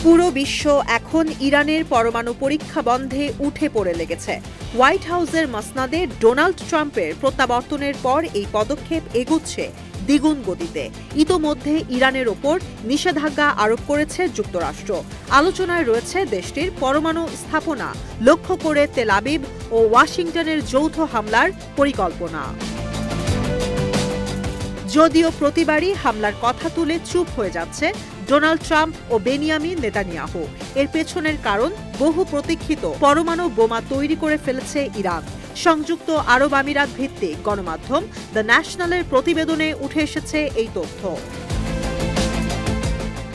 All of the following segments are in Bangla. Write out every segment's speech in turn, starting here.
পুরো বিশ্ব এখন ইরানের পরমাণু পরীক্ষা বন্ধে উঠে পড়ে লেগেছে। হোয়াইট হাউসের মসনদে ডোনাল্ড ট্রাম্পের প্রত্যাবর্তনের পর এই পদক্ষেপ এগুচ্ছে দ্বিগুণ গতিতে। ইতোমধ্যে ইরানের ওপর নিষেধাজ্ঞা আরোপ করেছে যুক্তরাষ্ট্র। আলোচনায় রয়েছে দেশটির পরমাণু স্থাপনা লক্ষ্য করে তেল আবিব ও ওয়াশিংটনের যৌথ হামলার পরিকল্পনা। যদিও প্রতিবারই হামলার কথা তুলে চুপ হয়ে যাচ্ছে ডোনাল্ড ট্রাম্প ও বেনিয়ামিন নেতানিয়াহু। এর পেছনের কারণ বহু প্রতীক্ষিত পরমাণু বোমা তৈরি করে ফেলেছে ইরান। সংযুক্ত আরব আমিরাত ভিত্তিক গণমাধ্যম দ্য ন্যাশনালের প্রতিবেদনে উঠে এসেছে এই তথ্য।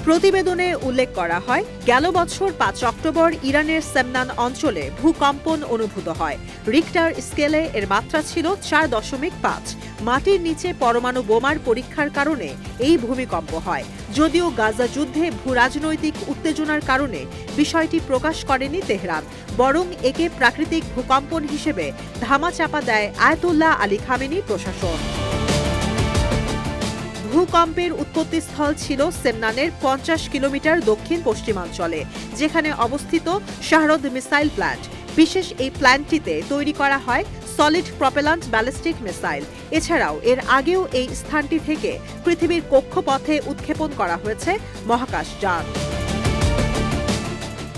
প্রতিবেদনে উল্লেখ করা হয়, গেল বছর ৫ অক্টোবর ইরানের সেমনান অঞ্চলে ভূকম্পন অনুভূত হয়। রিক্টার স্কেলে এর মাত্রা ছিল ৪.৫। মাটির নিচে পরমাণু বোমার পরীক্ষার কারণে এই ভূমিকম্প হয়। যদিও গাজা যুদ্ধে ভূরাজনৈতিক উত্তেজনার কারণে বিষয়টি প্রকাশ করেনি তেহরান, বরং একে প্রাকৃতিক ভূকম্পন হিসেবে ধামাচাপা দেয় আয়াতুল্লাহ আলী খামেনি প্রশাসন। ভূকম্পের উৎপত্তিস্থল ছিল সেমনানের ৫০ কিলোমিটার দক্ষিণ পশ্চিমাঞ্চলে, যেখানে অবস্থিত শাহরদ মিসাইল প্ল্যান্ট। বিশেষ এই প্ল্যান্টটিতে তৈরি করা হয় সলিড প্রপেলান্ট ব্যালিস্টিক মিসাইল। এছাড়াও এর আগেও এই স্থানটি থেকে পৃথিবীর কক্ষপথে উৎক্ষেপণ করা হয়েছে মহাকাশযান।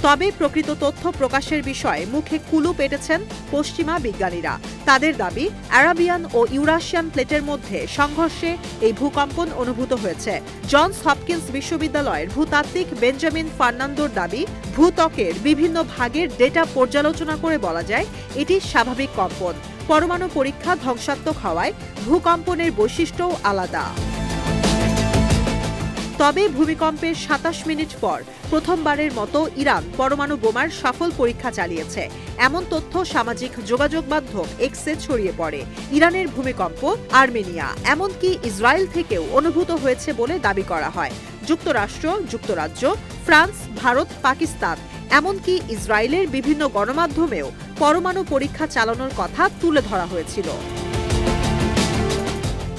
তবে প্রকৃত তথ্য প্রকাশের বিষয়ে মুখে কুলু পেটেছেন পশ্চিমা বিজ্ঞানীরা। তাদের দাবি, আরাবিয়ান ও ইউরাশিয়ান প্লেটের মধ্যে সংঘর্ষে এই ভূকম্পন অনুভূত হয়েছে। জনস হপকিন্স বিশ্ববিদ্যালয়ের ভূতাত্ত্বিক বেঞ্জামিন ফার্নান্দোর দাবি, ভূত্বকের বিভিন্ন ভাগের ডেটা পর্যালোচনা করে বলা যায় এটি স্বাভাবিক কম্পন। পরমাণু পরীক্ষা ধ্বংসাত্মক হওয়ায় ভূকম্পনের বৈশিষ্ট্যও আলাদা। তবে ভূমিকম্পের ২৭ মিনিট পর প্রথমবারের মতো ইরান পরমাণু বোমার সফল পরীক্ষা চালিয়েছে। এমন তথ্য সামাজিক যোগাযোগ মাধ্যম এক্সে ছড়িয়ে পড়ে। ইরানের ভূমিকম্প আর্মেনিয়া, এমনকি ইসরায়েল থেকেও অনুভূত হয়েছে বলে দাবি করা হয়। যুক্তরাষ্ট্র, যুক্তরাজ্য, ফ্রান্স, ভারত, পাকিস্তান, এমনকি ইসরায়েলের বিভিন্ন গণমাধ্যমেও পরমাণু পরীক্ষা চালানোর কথা তুলে ধরা হয়েছিল।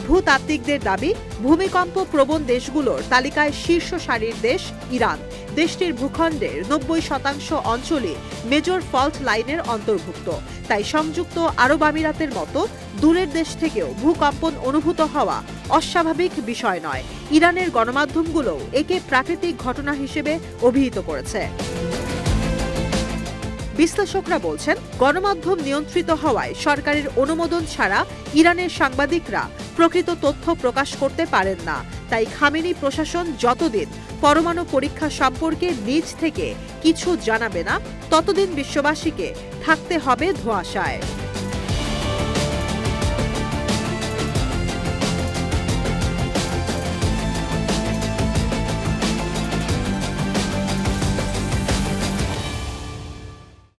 ভূতাত্ত্বিকদের দাবি, ভূমিকম্প প্রবণ দেশগুলোর তালিকায় শীর্ষ সারির দেশ ইরান। দেশটির ভূখণ্ডের ৯০% অঞ্চলই মেজর ফল্ট লাইনের অন্তর্ভুক্ত। তাই সংযুক্ত আরব আমিরাতের মতো দূরের দেশ থেকেও ভূকম্পন অনুভূত হওয়া অস্বাভাবিক বিষয় নয়। ইরানের গণমাধ্যমগুলোও একে প্রাকৃতিক ঘটনা হিসেবে অভিহিত করেছে। বিশ্লেষকরা বলছেন, গণমাধ্যম নিয়ন্ত্রিত হওয়ায় সরকারের অনুমোদন ছাড়া ইরানের সাংবাদিকরা প্রকৃত তথ্য প্রকাশ করতে পারেন না। তাই খামেনি প্রশাসন যতদিন পরমাণু পরীক্ষা সম্পর্কে নিজ থেকে কিছু জানাবে না, ততদিন বিশ্ববাসীকে থাকতে হবে ধোঁয়াশায়।